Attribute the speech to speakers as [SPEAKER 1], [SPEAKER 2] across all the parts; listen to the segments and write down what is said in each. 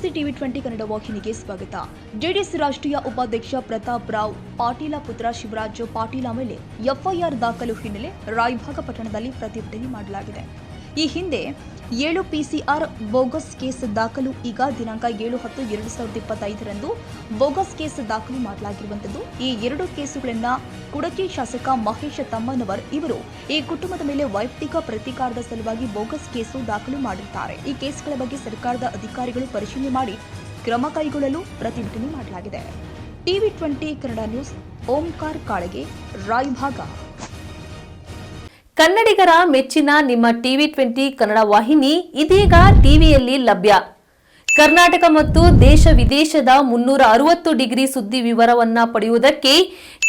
[SPEAKER 1] ನಮಸ್ತೆ ಟಿವಿ 20 ಕನ್ನಡ ವಾಹಿನಿಗೆ ಸ್ವಾಗತ. ಜೆಡಿಎಸ್ ರಾಷ್ಟ್ರೀಯ ಉಪಾಧ್ಯಕ್ಷ ಪ್ರತಾಪ್ ರಾವ್ ಪಾಟೀಲ ಪುತ್ರ ಶಿವರಾಜ್ ಪಾಟೀಲ ಮೇಲೆ ಎಫ್ಐಆರ್ ದಾಖಲು ಹಿನ್ನೆಲೆ ರಾಯಭಾಗ ಪಟ್ಟಣದಲ್ಲಿ ಪ್ರತಿಭಟನೆ ಮಾಡಲಾಗಿದೆ. ಈ ಹಿಂದೆ 7 ಪಿಸಿಆರ್ ಬೋಗಸ್ ಕೇಸ್ ದಾಖಲು. ಈಗ ದಿನಾಂಕ 7/10/2025 ಬೋಗಸ್ ಕೇಸ್ ದಾಖಲು ಮಾಡಲಾಗಿರುವಂತದ್ದು. ಈ 2 ಕೇಸುಗಳನ್ನ ಕುಡಕಿ ಶಾಸಕ ಮಹೇಶ್ ತಮ್ಮನವರ್ ಇವರು ಈ ಕುಟುಂಬದ ಮೇಲೆ ವೈಯಕ್ತಿಕ ಪ್ರತೀಕಾರದ ಸಲುವಾಗಿ ಬೋಗಸ್ ಕೇಸು ದಾಖಲು ಮಾಡಿದ್ದಾರೆ. ಈ ಕೇಸ್ಗಳ ಬಗ್ಗೆ ಸರ್ಕಾರದ ಅಧಿಕಾರಿಗಳು ಪರಿಶೀಲನೆ ಮಾಡಿ ಕ್ರಮ ಕೈಗೊಳ್ಳಲು ಪ್ರತಿಭಟನೆ ಮಾಡಲಾಗಿದೆ. ಟಿವಿ 20 ಕನ್ನಡ ನ್ಯೂಸ್, ಓಂಕಾರ ಕಾಳಗೆ, ರಾಯಭಾಗ.
[SPEAKER 2] ಕನ್ನಡಿಗರ ಮೆಚ್ಚಿನ ನಿಮ್ಮ ಟಿವಿ 20 ಕನ್ನಡ ವಾಹಿನಿ ಇದೀಗ ಟಿವಿಯಲ್ಲಿ ಲಭ್ಯ. ಕರ್ನಾಟಕ ಮತ್ತು ದೇಶ ವಿದೇಶದ 360 ಡಿಗ್ರಿ ಸುದ್ದಿ ವಿವರವನ್ನ ಪಡೆಯುವುದಕ್ಕೆ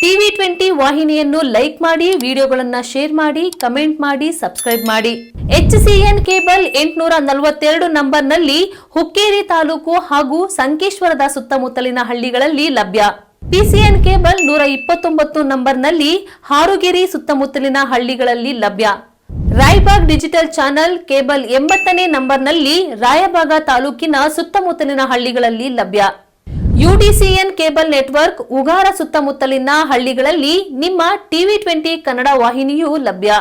[SPEAKER 2] ಟಿವಿ 20 ವಾಹಿನಿಯನ್ನು ಲೈಕ್ ಮಾಡಿ, ವಿಡಿಯೋಗಳನ್ನು ಶೇರ್ ಮಾಡಿ, ಕಮೆಂಟ್ ಮಾಡಿ, ಸಬ್ಸ್ಕ್ರೈಬ್ ಮಾಡಿ. HCN ಕೇಬಲ್ 842 ನಂಬರ್ನಲ್ಲಿ ಹುಕ್ಕೇರಿ ತಾಲೂಕು ಹಾಗೂ ಸಂಕೇಶ್ವರದ ಸುತ್ತಮುತ್ತಲಿನ ಹಳ್ಳಿಗಳಲ್ಲಿ ಲಭ್ಯ. PCN ಕೇಬಲ್ 129 ನಂಬರ್ನಲ್ಲಿ ಹಾರುಗೆರೆ ಸುತ್ತಮುತ್ತಲಿನ ಹಳ್ಳಿಗಳಲ್ಲಿ ಲಭ್ಯ. ರಾಯಬಾಗ್ ಡಿಜಿಟಲ್ ಚಾನೆಲ್ ಕೇಬಲ್ 80ನೇ ನಂಬರ್ನಲ್ಲಿ ರಾಯಬಾಗ ತಾಲೂಕಿನ ಸುತ್ತಮುತ್ತಲಿನ ಹಳ್ಳಿಗಳಲ್ಲಿ ಲಭ್ಯ. UDCN ಕೇಬಲ್ ನೆಟ್ವರ್ಕ್ ಉಗಾರ ಸುತ್ತಮುತ್ತಲಿನ ಹಳ್ಳಿಗಳಲ್ಲಿ ನಿಮ್ಮ ಟಿವಿ 20 ಕನ್ನಡ ವಾಹಿನಿಯೂ ಲಭ್ಯ.